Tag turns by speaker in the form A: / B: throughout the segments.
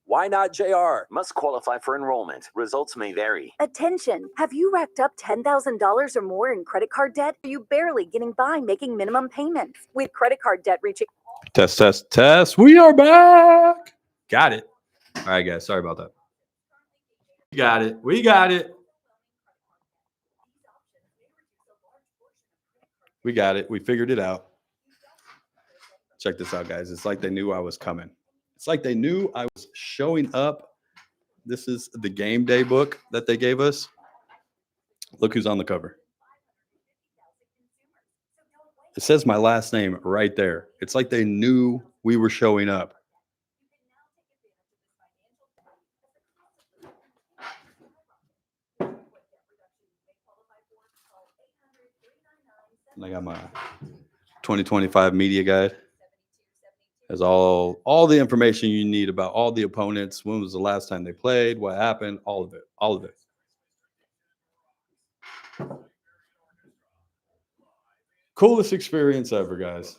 A: Why not JR?
B: Must qualify for enrollment. Results may vary.
C: Attention! Have you racked up $10,000 or more in credit card debt? Are you barely getting by making minimum payments? With credit card debt reaching...
D: Test. We are back. Got it. All right, guys. Sorry about that. We got it. We figured it out. Check this out, guys. It's like they knew I was coming. It's like they knew I was showing up. This is the game day book that they gave us. Look who's on the cover. It says my last name right there. It's like they knew we were showing up. And I got my 2025 media guide. Has all the information you need about all the opponents. When was the last time they played? What happened? All of it. Coolest experience ever, guys.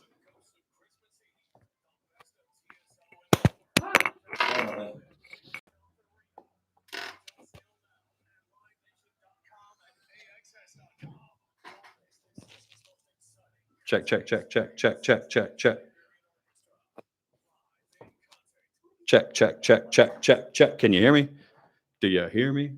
D: Check. Check. Can you hear me? Do you hear me?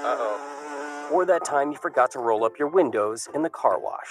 E: Uh-oh. Or that time you forgot to roll up your windows in the car wash.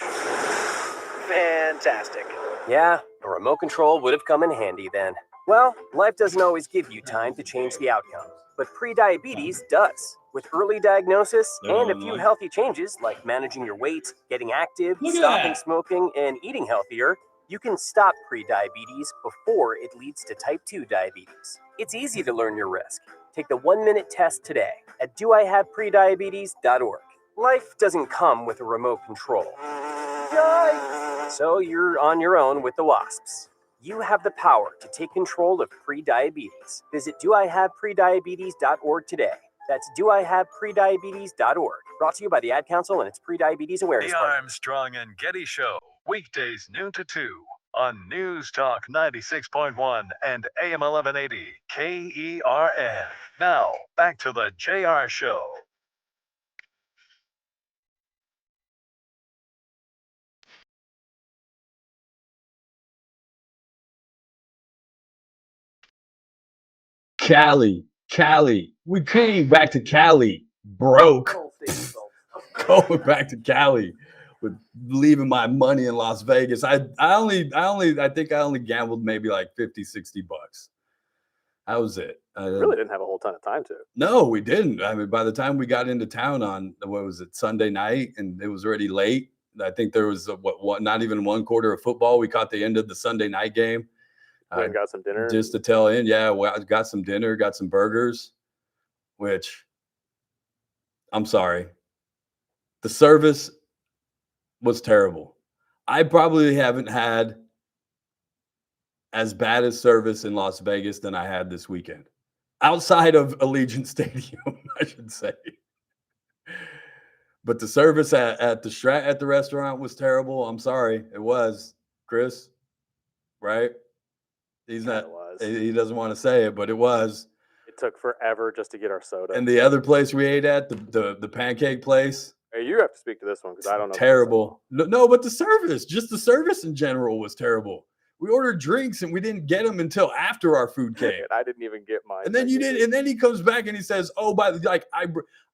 E: Fantastic. Yeah, a remote control would have come in handy then. Well, life doesn't always give you time to change the outcome, but prediabetes does. With early diagnosis and a few healthy changes like managing your weight, getting active, stopping smoking, and eating healthier, you can stop prediabetes before it leads to type 2 diabetes. It's easy to learn your risk. Take the 1-minute test today at doihaveprediabetes.org. Life doesn't come with a remote control. Yikes! So you're on your own with the wasps. You have the power to take control of prediabetes. Visit doihaveprediabetes.org today. That's doihaveprediabetes.org. Brought to you by the Ad Council and its Prediabetes Awareness
F: The
E: Program.
F: Armstrong and Getty Show, weekdays noon to 2 on News Talk 96.1 and AM 1180 KERN. Now, back to the JR Show.
D: Cali. We came back to Cali broke. Going back to Cali with leaving my money in Las Vegas. I think I only gambled maybe like $50-$60. That was it.
G: Really didn't have a whole ton of time to.
D: No, we didn't. I mean, by the time we got into town on Sunday night, and it was already late. I think there was not even one quarter of football. We caught the end of the Sunday night game.
G: Went and got some dinner.
D: Just to tail end, yeah. Well, I got some dinner, got some burgers, which I'm sorry. The service was terrible. I probably haven't had as bad a service in Las Vegas than I had this weekend. Outside of Allegiant Stadium, I should say. But the service at the restaurant was terrible. I'm sorry. It was. Chris, right? He doesn't want to say it, but it was.
G: It took forever just to get our soda.
D: And the other place we ate at, the pancake place.
G: Hey, you have to speak to this one because I don't know.
D: Terrible. No, but the service in general was terrible. We ordered drinks and we didn't get them until after our food came.
G: I didn't even get mine.
D: And then you did. And then he comes back and he says, "Oh,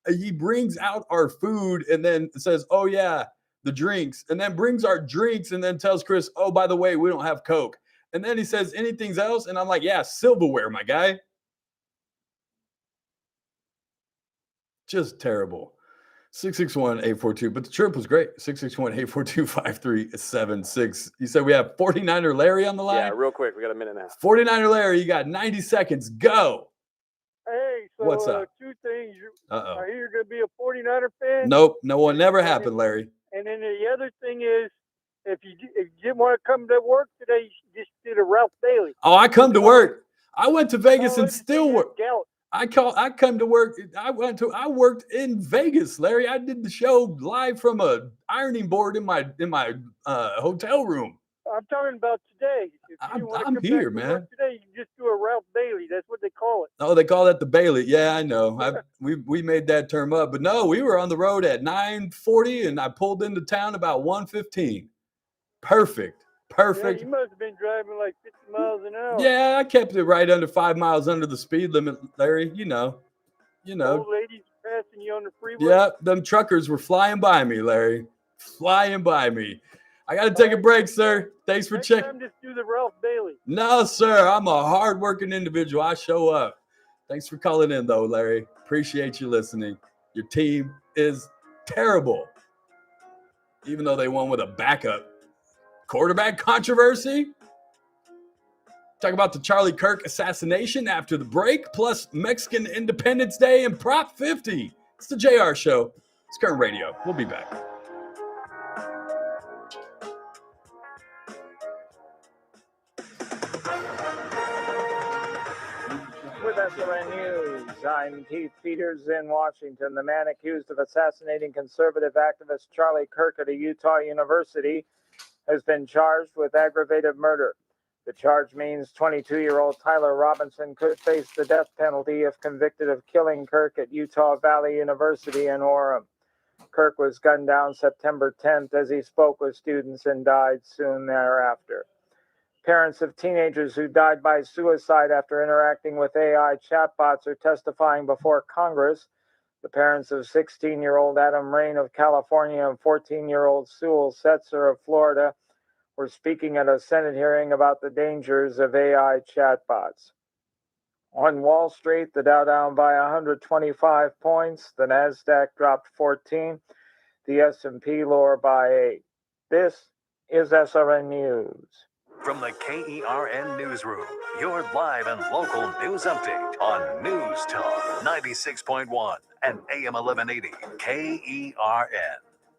D: he brings out our food and then says, "Oh yeah, the drinks," and then brings our drinks and then tells Chris, "Oh, by the way, we don't have Coke." And then he says, "Anything else?" And I'm like, "Yeah, silverware, my guy." Just terrible. 661-842. But the trip was great. 661-842-5376. You said we have 49er Larry on the line?
G: Yeah, real quick. We got a minute and a half.
D: 49er Larry, you got 90 seconds. Go.
H: Hey, so
D: what's up?
H: Two things.
D: Uh-oh.
H: I hear you're going to be a 49er fan.
D: Nope. No one never happened, Larry.
H: And then the other thing is, if you didn't want to come to work today, you just did a Ralph Bailey.
D: Oh, I come to work. I went to Vegas and still work. I come to work. I worked in Vegas, Larry. I did the show live from a ironing board in my hotel room.
H: I'm talking about today. If you
D: I'm-
H: want to
D: I'm
H: come
D: here,
H: back to
D: man.
H: work today, you can just do a Ralph Bailey. That's what they call it.
D: Oh, they call that the Bailey. Yeah, I know. We made that term up, but no, we were on the road at 9:40, and I pulled into town about 1:15. Perfect.
H: Yeah, you must have been driving like 50 miles an hour.
D: Yeah, I kept it right under 5 miles under the speed limit, Larry. You know.
H: Old ladies passing you on the freeway.
D: Yeah, them truckers were flying by me, Larry. Flying by me. I got to take a break, sir. Thanks for
H: Next
D: checking.
H: time, just do the Ralph Bailey.
D: No, sir. I'm a hardworking individual. I show up. Thanks for calling in, though, Larry. Appreciate you listening. Your team is terrible. Even though they won with a backup. Quarterback controversy. Talk about the Charlie Kirk assassination after the break, plus Mexican Independence Day and Prop 50. It's the JR Show. It's Kern Radio. We'll be back.
A: With SRN News, I'm Keith Peters in Washington. The man accused of assassinating conservative activist Charlie Kirk at a Utah university has been charged with aggravated murder. The charge means 22-year-old Tyler Robinson could face the death penalty if convicted of killing Kirk at Utah Valley University in Orem. Kirk was gunned down September 10th as he spoke with students and died soon thereafter. Parents of teenagers who died by suicide after interacting with AI chatbots are testifying before Congress. The parents of 16-year-old Adam Rain of California and 14-year-old Sewell Setzer of Florida were speaking at a Senate hearing about the dangers of AI chatbots. On Wall Street, the Dow down by 125 points, the Nasdaq dropped 14, the S&P lower by 8. This is SRN News.
F: From the KERN Newsroom, your live and local news update on News Talk 96.1 and AM 1180 KERN.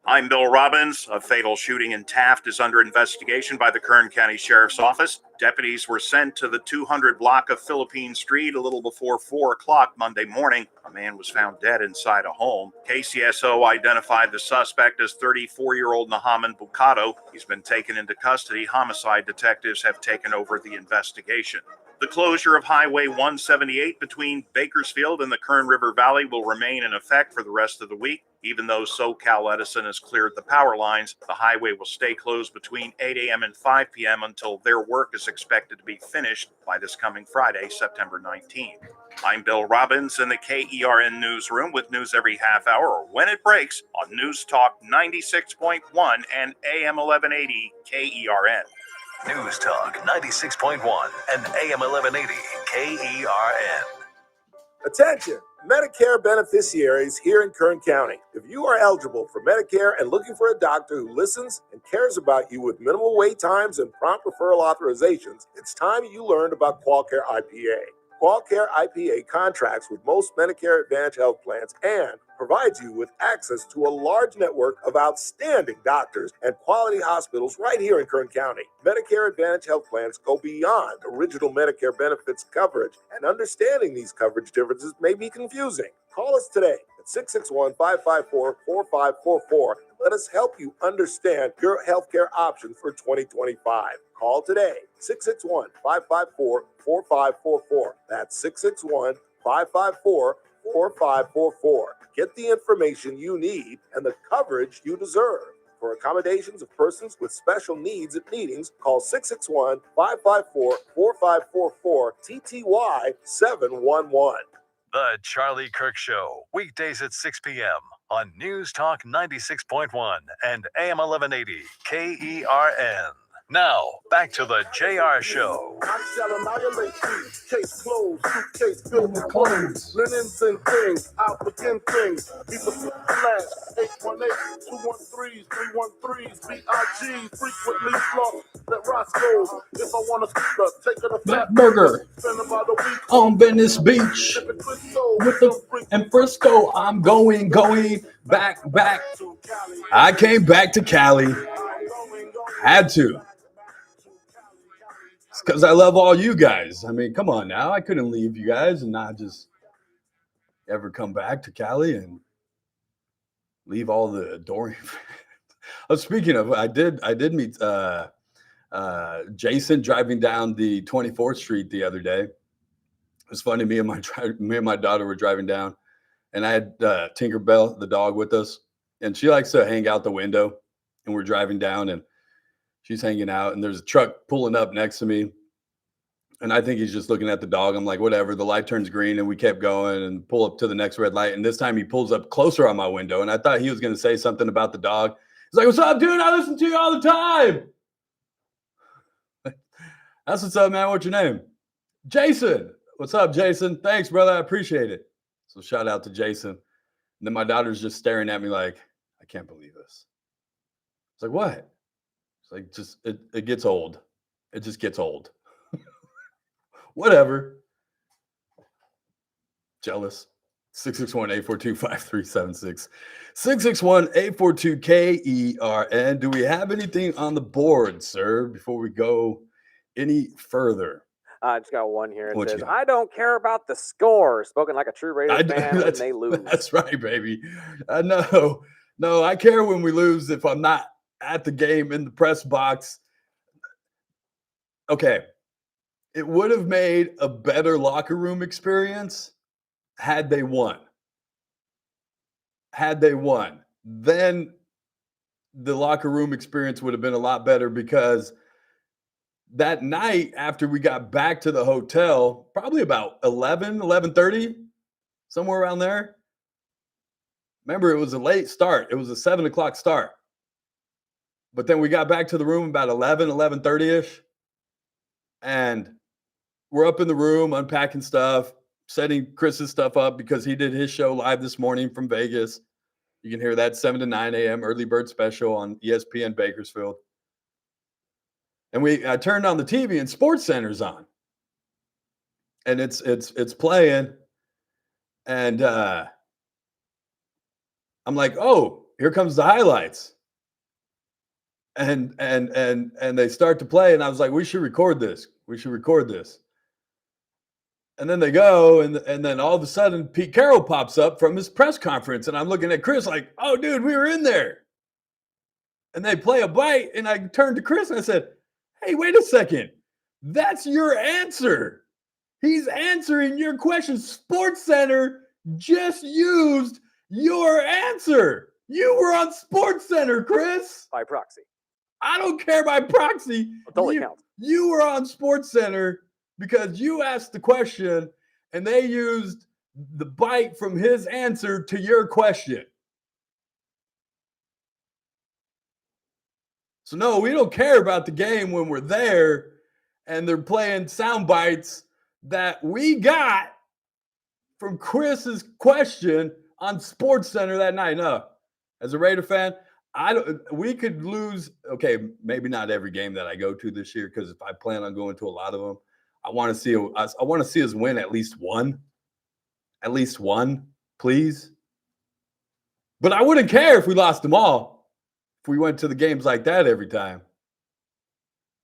I: I'm Bill Robbins. A fatal shooting in Taft is under investigation by the Kern County Sheriff's Office. Deputies were sent to the 200 block of Philippine Street a little before 4 o'clock Monday morning. A man was found dead inside a home. KCSO identified the suspect as 34-year-old Nahaman Bukado. He's been taken into custody. Homicide detectives have taken over the investigation. The closure of Highway 178 between Bakersfield and the Kern River Valley will remain in effect for the rest of the week. Even though SoCal Edison has cleared the power lines, the highway will stay closed between 8 a.m. and 5 p.m. until their work is expected to be finished by this coming Friday, September 19th. I'm Bill Robbins in the KERN Newsroom with news every half hour or when it breaks on News Talk 96.1 and AM 1180 KERN.
F: News Talk 96.1 and AM 1180 KERN.
J: Attention, Medicare beneficiaries here in Kern County. If you are eligible for Medicare and looking for a doctor who listens and cares about you with minimal wait times and prompt referral authorizations, it's time you learned about QualCare IPA. QualCare IPA contracts with most Medicare Advantage health plans and provides you with access to a large network of outstanding doctors and quality hospitals right here in Kern County. Medicare Advantage health plans go beyond original Medicare benefits coverage, and understanding these coverage differences may be confusing. Call us today at 661-554-4544. Let us help you understand your healthcare options for 2025. Call today, 661-554-4544. That's 661-554-4544. Get the information you need and the coverage you deserve. For accommodations of persons with special needs at meetings, call 661-554-4544, TTY 711.
F: The Charlie Kirk Show, weekdays at 6 p.m. on News Talk 96.1 and AM 1180 KERN. Now, back to the JR Show.
J: I shall annihilate you. Case closed, suitcase filled with clothes, linens and things, African things. People flash, 818-213-313s, BIG, frequently lost. That Roscoe's, if I want to take it a fat burger. Spend about a week
D: On Venice Beach with the and Frisco. I'm going back. I came back to Cali. Had to. It's because I love all you guys. I mean, come on now. I couldn't leave you guys and not just ever come back to Cali and leave all the adoring. Speaking of, I did meet Jason driving down the 24th Street the other day. It was funny. Me and my daughter were driving down, and I had Tinkerbell, the dog, with us, and she likes to hang out the window. And we're driving down, and she's hanging out, and there's a truck pulling up next to me. And I think he's just looking at the dog. I'm like, whatever. The light turns green, and we kept going and pull up to the next red light. And this time he pulls up closer on my window, and I thought he was going to say something about the dog. He's like, "What's up, dude? I listen to you all the time." That's what's up, man. What's your name? Jason. What's up, Jason? Thanks, brother. I appreciate it. So shout out to Jason. And then my daughter's just staring at me like, I can't believe this. It's like, what? It's like, just, it gets old. It just gets old. Whatever. Jealous. 661-842-5376. 661-842-KERN. Do we have anything on the board, sir, before we go any further?
G: I just got one here. It
D: What you
G: says,
D: got?
G: I don't care about the score. Spoken like a true Raiders fan when they lose.
D: That's right, baby. No, I care when we lose if I'm not at the game in the press box. Okay. It would have made a better locker room experience had they won. Then the locker room experience would have been a lot better, because that night after we got back to the hotel, probably about 11:30, somewhere around there. Remember, it was a late start. It was a 7 o'clock start. But then we got back to the room about 11:30-ish. And we're up in the room unpacking stuff, setting Chris's stuff up because he did his show live this morning from Vegas. You can hear that 7 to 9 a.m. early bird special on ESPN Bakersfield. And I turned on the TV and Sports Center's on. And it's playing. And I'm like, oh, here comes the highlights. And they start to play, and I was like, we should record this. And then they go, and then all of a sudden, Pete Carroll pops up from his press conference, and I'm looking at Chris like, oh, dude, we were in there. And they play a bite, and I turned to Chris and I said, hey, wait a second. That's your answer. He's answering your question. Sports Center just used your answer. You were on Sports Center, Chris.
G: By proxy.
D: I don't care by proxy.
G: It totally counts.
D: You were on Sports Center because you asked the question and they used the bite from his answer to your question. So no, we don't care about the game when we're there and they're playing sound bites that we got from Chris's question on Sports Center that night. No, as a Raider fan, we could lose. Okay, maybe not every game that I go to this year, because if I plan on going to a lot of them, I want to see us win at least one, please. But I wouldn't care if we lost them all, if we went to the games like that every time.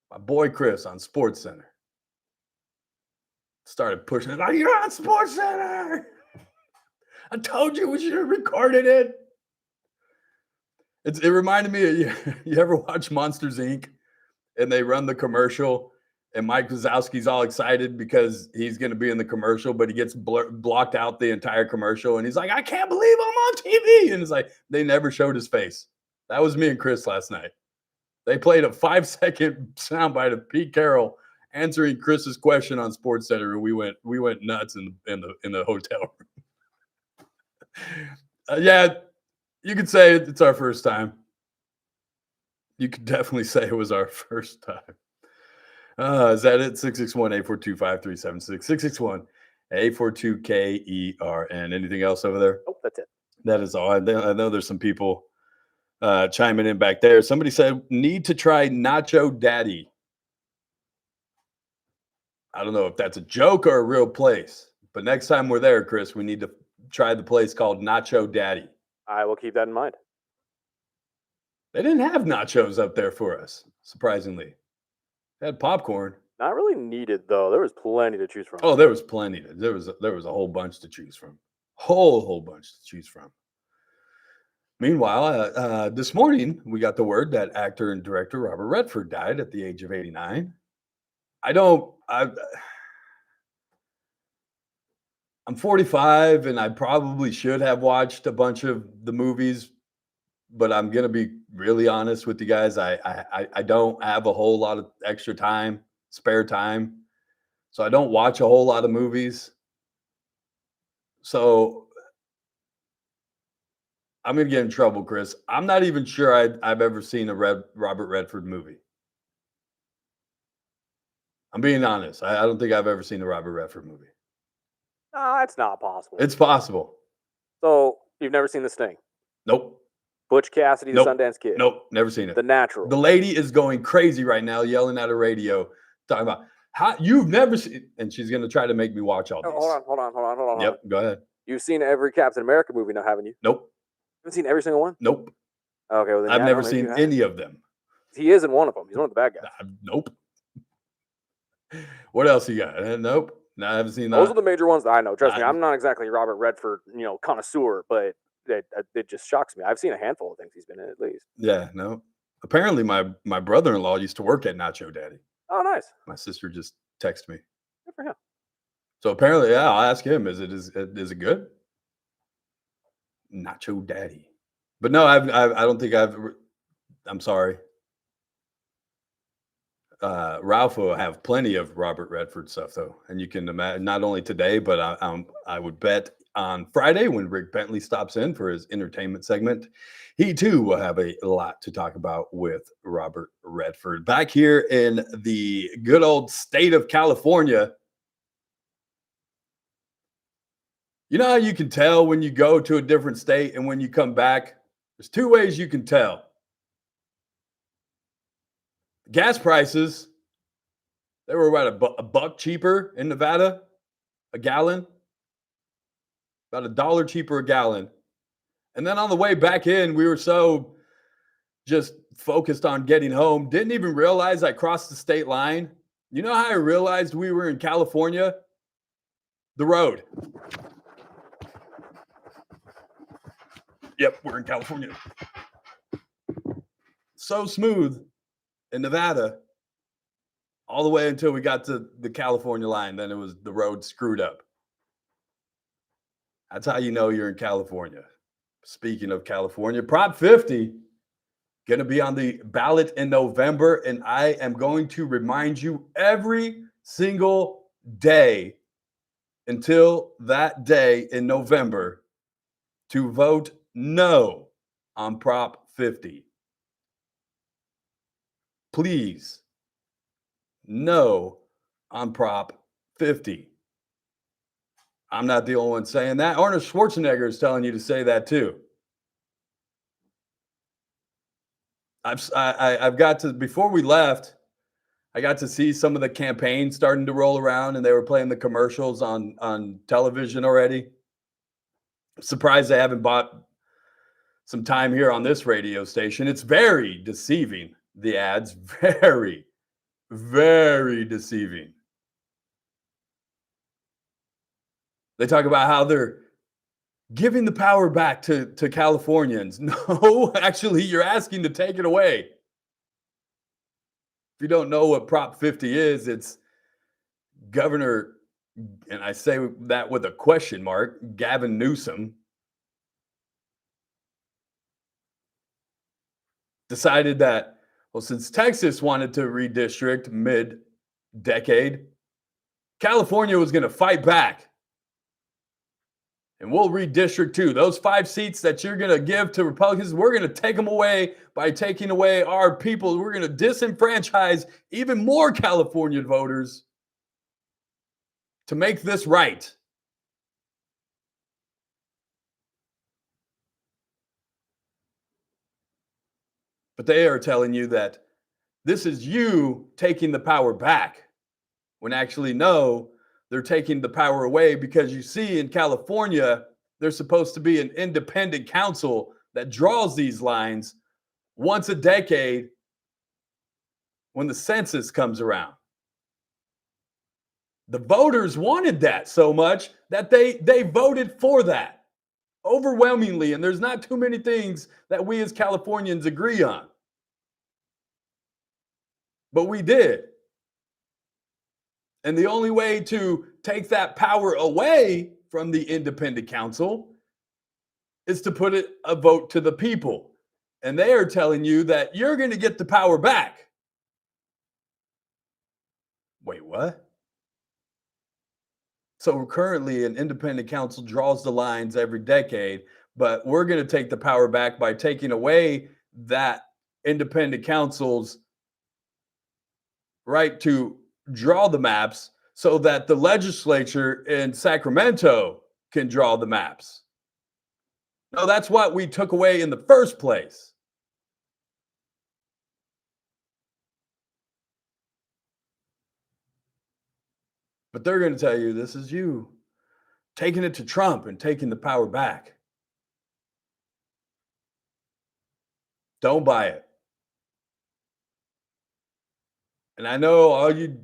D: My boy Chris on Sports Center started pushing it like, you're on Sports Center. I told you we should have recorded it. It reminded me of you ever watch Monsters, Inc. and they run the commercial and Mike Wazowski's all excited because he's going to be in the commercial, but he gets blocked out the entire commercial. And he's like, I can't believe I'm on TV. And it's like, they never showed his face. That was me and Chris last night. They played a 5-second soundbite of Pete Carroll answering Chris's question on Sports Center. And we went nuts in the hotel room. Yeah, you could say it's our first time. You could definitely say it was our first time. Is that it? 661-842-5376. 661-842-KERN. Anything else over there?
G: Oh, that's it.
D: That is all. I know there's some people chiming in back there. Somebody said, need to try Nacho Daddy. I don't know if that's a joke or a real place, but next time we're there, Chris, we need to try the place called Nacho Daddy.
G: I will keep that in mind.
D: They didn't have nachos up there for us, surprisingly. They had popcorn.
G: Not really needed, though. There was plenty to choose from.
D: Oh, there was plenty. There was a whole bunch to choose from. Whole bunch to choose from. Meanwhile, this morning we got the word that actor and director Robert Redford died at the age of 89. I'm 45 and I probably should have watched a bunch of the movies, but I'm going to be really honest with you guys. I don't have a whole lot of extra time, spare time. So I don't watch a whole lot of movies. So I'm going to get in trouble, Chris. I'm not even sure I've ever seen a Robert Redford movie. I'm being honest. I don't think I've ever seen a Robert Redford movie.
G: No, that's not possible.
D: It's possible.
G: So you've never seen The Sting?
D: Nope.
G: Butch Cassidy,
D: Nope.
G: The Sundance Kid?
D: Nope. Never seen it.
G: The Natural?
D: The lady is going crazy right now, yelling at her radio, talking about how you've never seen, and she's going to try to make me watch all these.
G: Hold on.
D: Yep. Go ahead.
G: You've seen every Captain America movie now, haven't you?
D: Nope.
G: You haven't seen every single one?
D: Nope.
G: Okay, well then
D: I've never
G: maybe
D: seen
G: you haven't.
D: any of them.
G: He isn't one of them. He's one of the bad guys.
D: Nope. What else you got? Nope. No, I haven't seen that.
G: Those are the major ones that I know. Trust me, I'm not exactly a Robert Redford, connoisseur, but it just shocks me. I've seen a handful of things he's been in at least.
D: Yeah, no. Apparently, my brother-in-law used to work at Nacho Daddy.
G: Oh, nice.
D: My sister just texted me.
G: Good for him.
D: So apparently, yeah, I'll ask him. Is it good? Nacho Daddy. But no, I don't think I'm sorry. Ralph will have plenty of Robert Redford stuff though, and you can imagine not only today, but I would bet on Friday when Rick Bentley stops in for his entertainment segment, he too will have a lot to talk about with Robert Redford. Back here in the good old state of California, you know how you can tell when you go to a different state and when you come back? There's two ways you can tell. Gas prices, they were about a buck cheaper in Nevada, a gallon, about $1 cheaper a gallon. And then on the way back in, we were so just focused on getting home, didn't even realize I crossed the state line. You know how I realized we were in California? The road. Yep, we're in California. So smooth in Nevada all the way until we got to the California line. Then it was the road screwed up. That's how you know you're in California. Speaking of California, Prop 50 going to be on the ballot in November, and I am going to remind you every single day until that day in November to vote no on Prop 50. Please, no on Prop 50. I'm not the only one saying that. Arnold Schwarzenegger is telling you to say that too. I've got to, before we left, I got to see some of the campaigns starting to roll around, and they were playing the commercials on television already. I'm surprised they haven't bought some time here on this radio station. It's very deceiving, the ads. Very, very deceiving. They talk about how they're giving the power back to Californians. No, actually, you're asking to take it away. If you don't know what Prop 50 is, it's Governor, and I say that with a question mark, Gavin Newsom, decided that, well, since Texas wanted to redistrict mid-decade, California was going to fight back. And we'll redistrict too. Those 5 seats that you're going to give to Republicans, we're going to take them away by taking away our people. We're going to disenfranchise even more California voters to make this right. But they are telling you that this is you taking the power back, when actually, no, they're taking the power away, because you see in California, there's supposed to be an independent council that draws these lines once a decade when the census comes around. The voters wanted that so much that they voted for that overwhelmingly. And there's not too many things that we as Californians agree on. But we did. And the only way to take that power away from the independent council is to put it a vote to the people. And they are telling you that you're going to get the power back. Wait, what? So currently an independent council draws the lines every decade, but we're going to take the power back by taking away that independent council's right to draw the maps so that the legislature in Sacramento can draw the maps. No, that's what we took away in the first place. But they're going to tell you this is you taking it to Trump and taking the power back. Don't buy it. And I know all you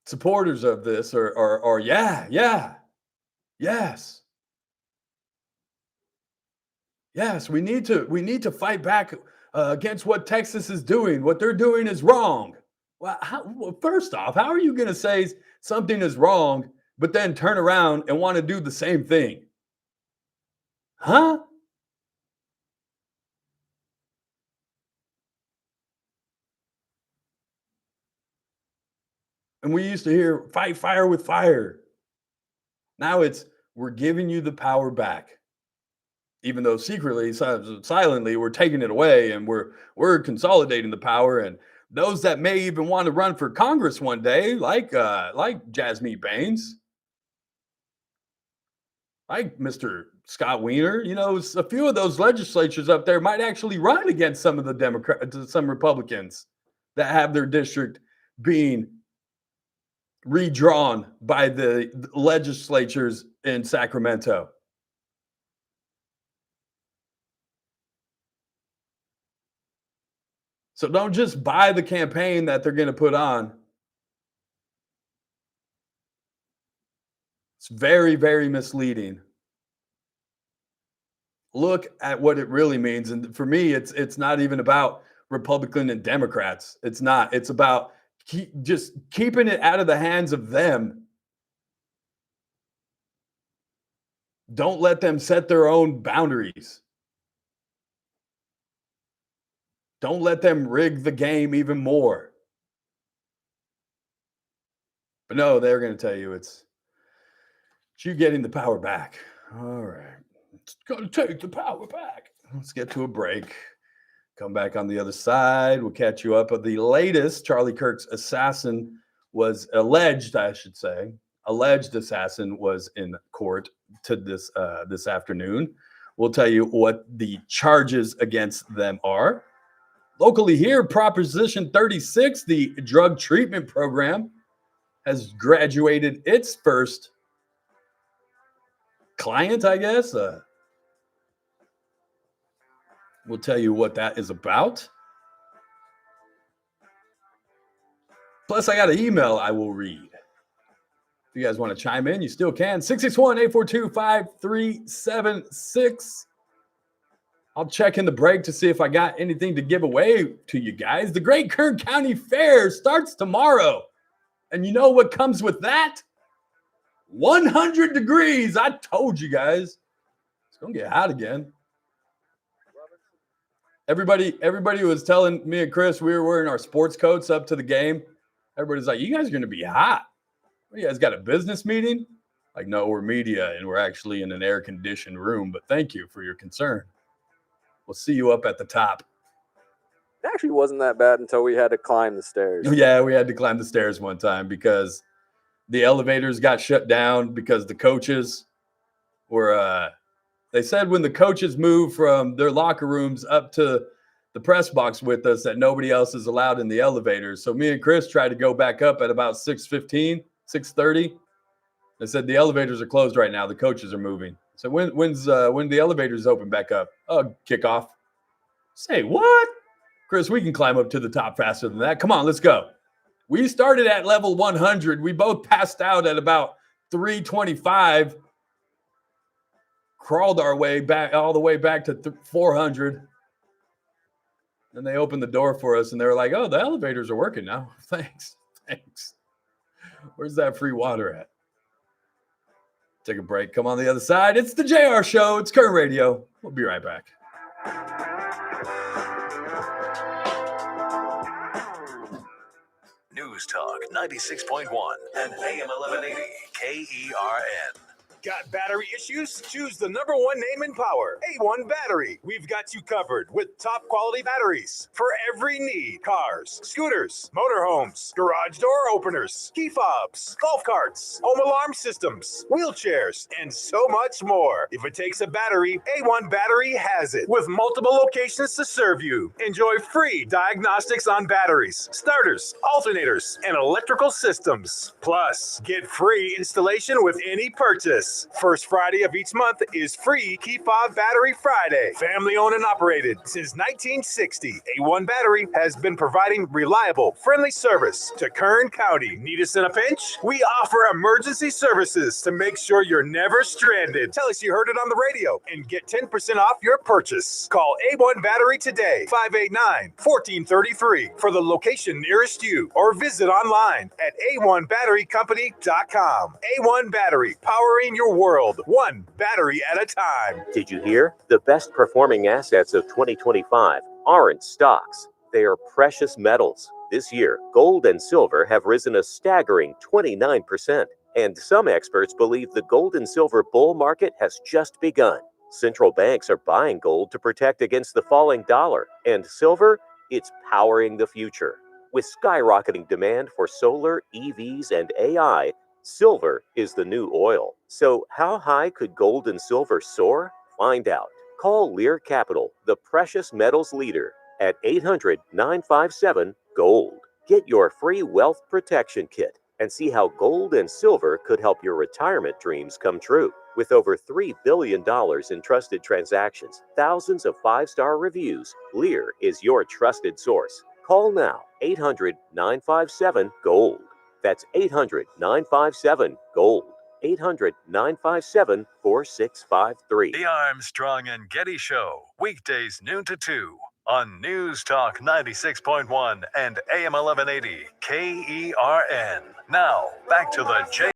D: supporters of this are yes, we need to fight back against what Texas is doing. What they're doing is wrong. Well, first off, how are you going to say something is wrong, but then turn around and want to do the same thing? Huh? And we used to hear fight fire with fire. Now it's we're giving you the power back. Even though secretly, silently, we're taking it away and we're consolidating the power. And those that may even want to run for Congress one day, like Jasmeet Baines, like Mr. Scott Wiener, a few of those legislatures up there might actually run against some of the some Republicans that have their district being redrawn by the legislatures in Sacramento. So don't just buy the campaign that they're going to put on. It's very, very misleading. Look at what it really means. And for me, it's not even about Republican and Democrats. It's not. It's about just keeping it out of the hands of them. Don't let them set their own boundaries. Don't let them rig the game even more. But no, they're going to tell you it's you getting the power back. All right. It's going to take the power back. Let's get to a break. Come back on the other side. We'll catch you up. The latest, Charlie Kirk's assassin was alleged assassin was in court to this afternoon. We'll tell you what the charges against them are. Locally here, Proposition 36, the drug treatment program, has graduated its first client, I guess. We'll tell you what that is about. Plus, I got an email I will read. If you guys want to chime in, you still can. 661-842-5376. I'll check in the break to see if I got anything to give away to you guys. The Great Kern County Fair starts tomorrow. And you know what comes with that? 100 degrees. I told you guys. It's going to get hot again. Everybody was telling me and Chris we were wearing our sports coats up to the game. Everybody's like, you guys are going to be hot. What, you guys got a business meeting? Like, no, we're media and we're actually in an air-conditioned room. But thank you for your concern. We'll see you up at the top.
G: It actually wasn't that bad until we had to climb the stairs.
D: Yeah, we had to climb the stairs one time because the elevators got shut down because the coaches were they said when the coaches moved from their locker rooms up to the press box with us that nobody else is allowed in the elevators. So me and Chris tried to go back up at about 6:15, 6:30. They said the elevators are closed right now. The coaches are moving. So when the elevators open back up? Oh, kickoff. Say what? Chris, we can climb up to the top faster than that. Come on, let's go. We started at level 100. We both passed out at about 325. Crawled our way back all the way back to 400. Then they opened the door for us and they were like, oh, the elevators are working now. Thanks. Where's that free water at? Take a break. Come on the other side. It's the JR Show. It's Kern Radio. We'll be right back.
F: News Talk 96.1 and AM 1180 KERN.
K: Got battery issues? Choose the #1 name in power, A1 Battery. We've got you covered with top quality batteries for every need. Cars, scooters, motorhomes, garage door openers, key fobs, golf carts, home alarm systems, wheelchairs, and so much more. If it takes a battery, A1 Battery has it. With multiple locations to serve you. Enjoy free diagnostics on batteries, starters, alternators, and electrical systems. Plus, get free installation with any purchase. First Friday of each month is free Key Fob Battery Friday. Family owned and operated since 1960. A1 Battery has been providing reliable, friendly service to Kern County. Need us in a pinch? We offer emergency services to make sure you're never stranded. Tell us you heard it on the radio and get 10% off your purchase. Call A1 Battery today, 589-1433 for the location nearest you, or visit online at a1batterycompany.com. A1 Battery, powering your world, one battery at a time.
L: Did you hear? The best performing assets of 2025 aren't stocks. They are precious metals. This year, gold and silver have risen a staggering 29%. And some experts believe the gold and silver bull market has just begun. Central banks are buying gold to protect against the falling dollar. And silver, it's powering the future. With skyrocketing demand for solar, EVs, and AI, silver is the new oil. So how high could gold and silver soar? Find out. Call Lear Capital, the precious metals leader, at 800-957-GOLD. Get your free wealth protection kit and see how gold and silver could help your retirement dreams come true. With over $3 billion in trusted transactions, thousands of 5-star reviews, Lear is your trusted source. Call now, 800-957-GOLD. That's 800-957-GOLD. 800-957-4653.
F: The Armstrong and Getty Show, weekdays noon to 2 on News Talk 96.1 and AM 1180 KERN. Now, back to the J.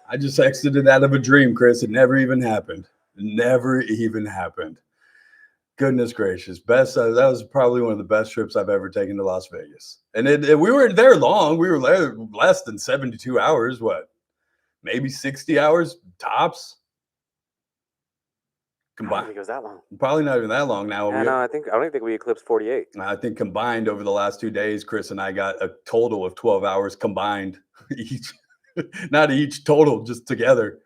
D: I just exited out of a dream, Chris. It never even happened. It never even happened. Goodness gracious. That was probably one of the best trips I've ever taken to Las Vegas. And we weren't there long. We were there less than 72 hours. What? Maybe 60 hours tops?
G: I don't think it was that long.
D: Probably not even that long now.
G: Yeah, no, I don't think we eclipsed 48.
D: I think combined over the last 2 days, Chris and I got a total of 12 hours combined each. Not each, total, just together.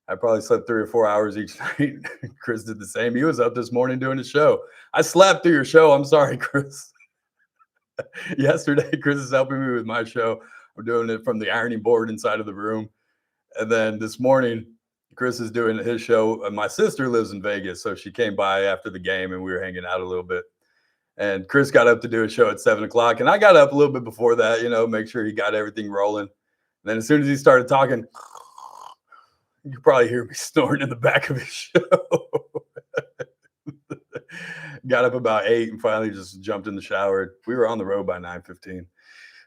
D: I probably slept 3 or 4 hours each night. Chris did the same. He was up this morning doing a show. I slept through your show. I'm sorry, Chris. Yesterday, Chris is helping me with my show. I'm doing it from the ironing board inside of the room. And then this morning, Chris is doing his show. My sister lives in Vegas, so she came by after the game, and we were hanging out a little bit. And Chris got up to do a show at 7 o'clock, and I got up a little bit before that, make sure he got everything rolling. And then as soon as he started talking, you could probably hear me snoring in the back of his show. Got up about 8 and finally just jumped in the shower. We were on the road by 9:15.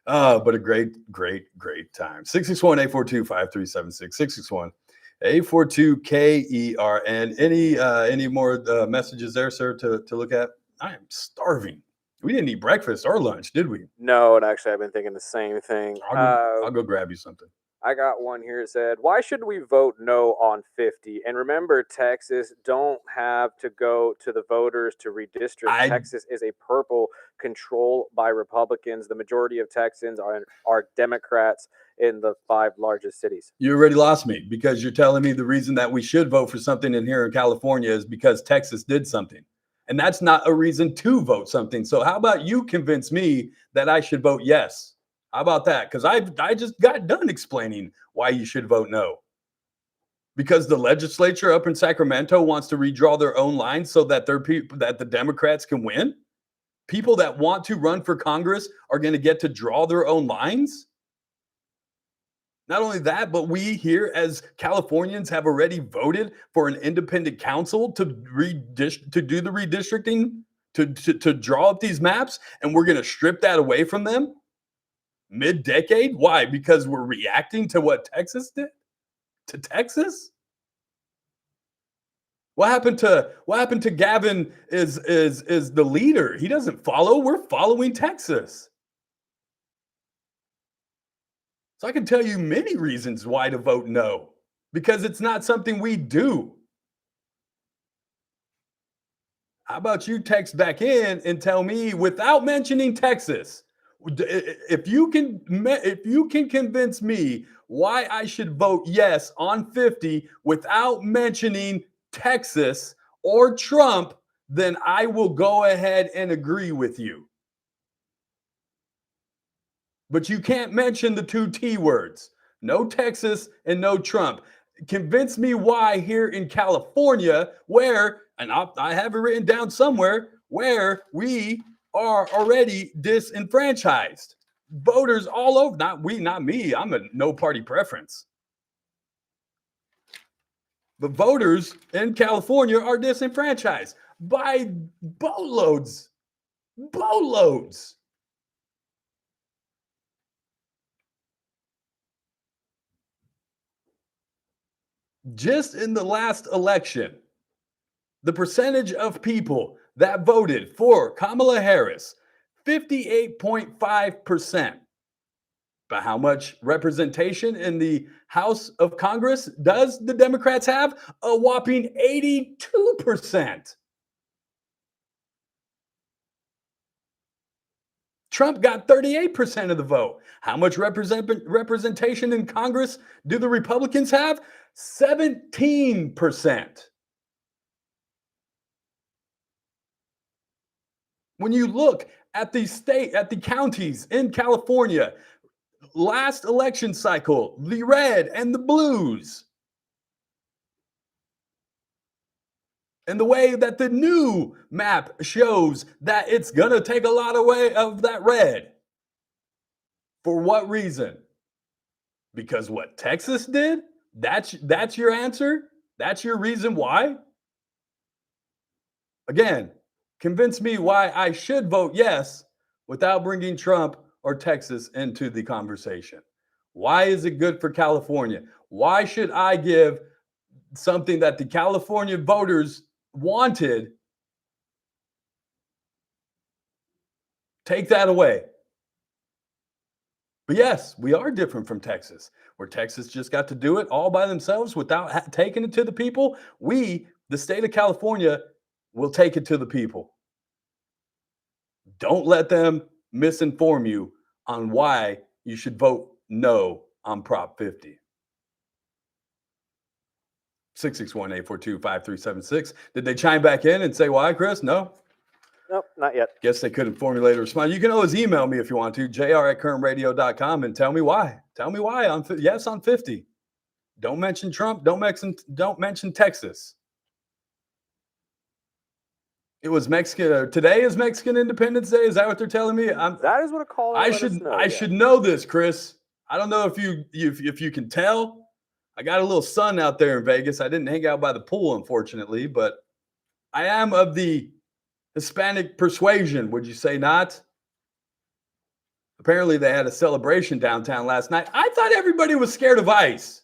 D: But a great time. 661-842-5376. 661-842-KERN. Any more messages there, sir, to look at? I am starving. We didn't eat breakfast or lunch, did we?
G: No, and actually, I've been thinking the same thing.
D: I'll go grab you something.
G: I got one here that said, why should we vote no on 50? And remember, Texas don't have to go to the voters to redistrict. Texas is a purple controlled by Republicans. The majority of Texans are Democrats in the 5 largest cities.
D: You already lost me because you're telling me the reason that we should vote for something in here in California is because Texas did something. And that's not a reason to vote something. So how about you convince me that I should vote yes? How about that? Because I just got done explaining why you should vote no. Because the legislature up in Sacramento wants to redraw their own lines so that that the Democrats can win. People that want to run for Congress are going to get to draw their own lines. Not only that, but we here as Californians have already voted for an independent council to do the redistricting, to draw up these maps, and we're going to strip that away from them mid-decade. Why? Because we're reacting to what Texas did to Texas. What happened to Gavin is the leader. He doesn't follow. We're following Texas. So I can tell you many reasons why to vote no, because it's not something we do. How about you text back in and tell me without mentioning Texas, if you can convince me why I should vote yes on 50 without mentioning Texas or Trump, then I will go ahead and agree with you. But you can't mention the 2 T words, no Texas and no Trump. Convince me why here in California, where, and I have it written down somewhere, where we are already disenfranchised. Voters all over, not me, I'm a no party preference. The voters in California are disenfranchised by boatloads. Just in the last election, the percentage of people that voted for Kamala Harris, 58.5%. But how much representation in the House of Congress does the Democrats have? A whopping 82%. Trump got 38% of the vote. How much representation in Congress do the Republicans have? 17%. When you look at the counties in California, last election cycle, the red and the blues, and the way that the new map shows that it's going to take a lot away of that red. For what reason? Because what Texas did? That's your answer? That's your reason why? Again, convince me why I should vote yes without bringing Trump or Texas into the conversation. Why is it good for California? Why should I give something that the California voters wanted, take that away? But yes, we are different from Texas, where Texas just got to do it all by themselves without taking it to the people. We, the state of California, will take it to the people. Don't let them misinform you on why you should vote no on Prop 50. 661-842-5376. Did they chime back in and say why, Chris? No?
G: Nope, not yet.
D: Guess they couldn't formulate a response. You can always email me if you want to, jr@kernradio.com, and tell me why. Tell me why on yes on 50. Don't mention Trump. Don't mention Texas. It was Mexican. Today is Mexican Independence Day. Is that what they're telling me?
G: That is what a caller.
D: I should know this, Chris. I don't know if you can tell. I got a little sun out there in Vegas. I didn't hang out by the pool, unfortunately, but I am of the Hispanic persuasion. Would you say not? Apparently, they had a celebration downtown last night. I thought everybody was scared of ICE.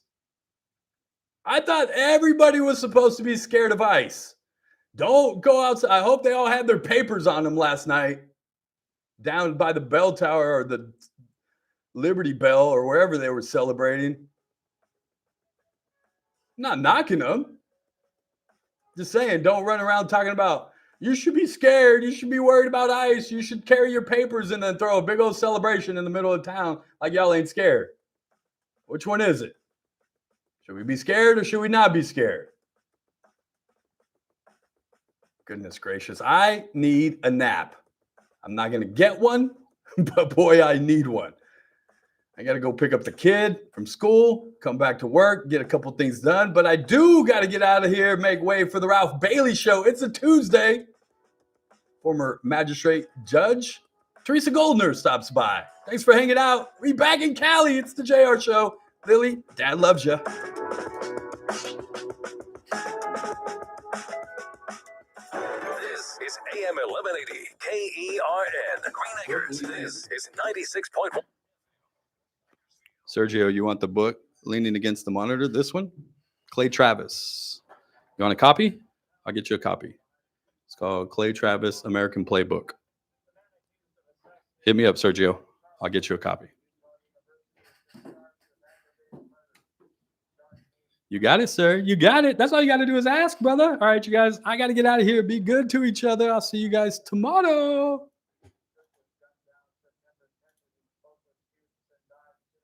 D: I thought everybody was supposed to be scared of ICE. Don't go outside. I hope they all had their papers on them last night down by the bell tower or the Liberty Bell or wherever they were celebrating. I'm not knocking them. Just saying, don't run around talking about, you should be scared. You should be worried about ICE. You should carry your papers and then throw a big old celebration in the middle of town like y'all ain't scared. Which one is it? Should we be scared or should we not be scared? Goodness gracious. I need a nap. I'm not going to get one, but boy, I need one. I got to go pick up the kid from school, come back to work, get a couple things done. But I do got to get out of here, make way for the Ralph Bailey Show. It's a Tuesday. Former magistrate judge Teresa Goldner stops by. Thanks for hanging out. We back in Cali. It's the JR Show. Lily, Dad loves you.
F: This is AM 1180 KERN Green Acres. This is 96.1.
D: Sergio, you want the book Leaning Against the Monitor? This one? Clay Travis. You want a copy? I'll get you a copy. It's called Clay Travis American Playbook. Hit me up, Sergio. I'll get you a copy. You got it, sir. You got it. That's all you got to do is ask, brother. All right, you guys, I got to get out of here. Be good to each other. I'll see you guys tomorrow.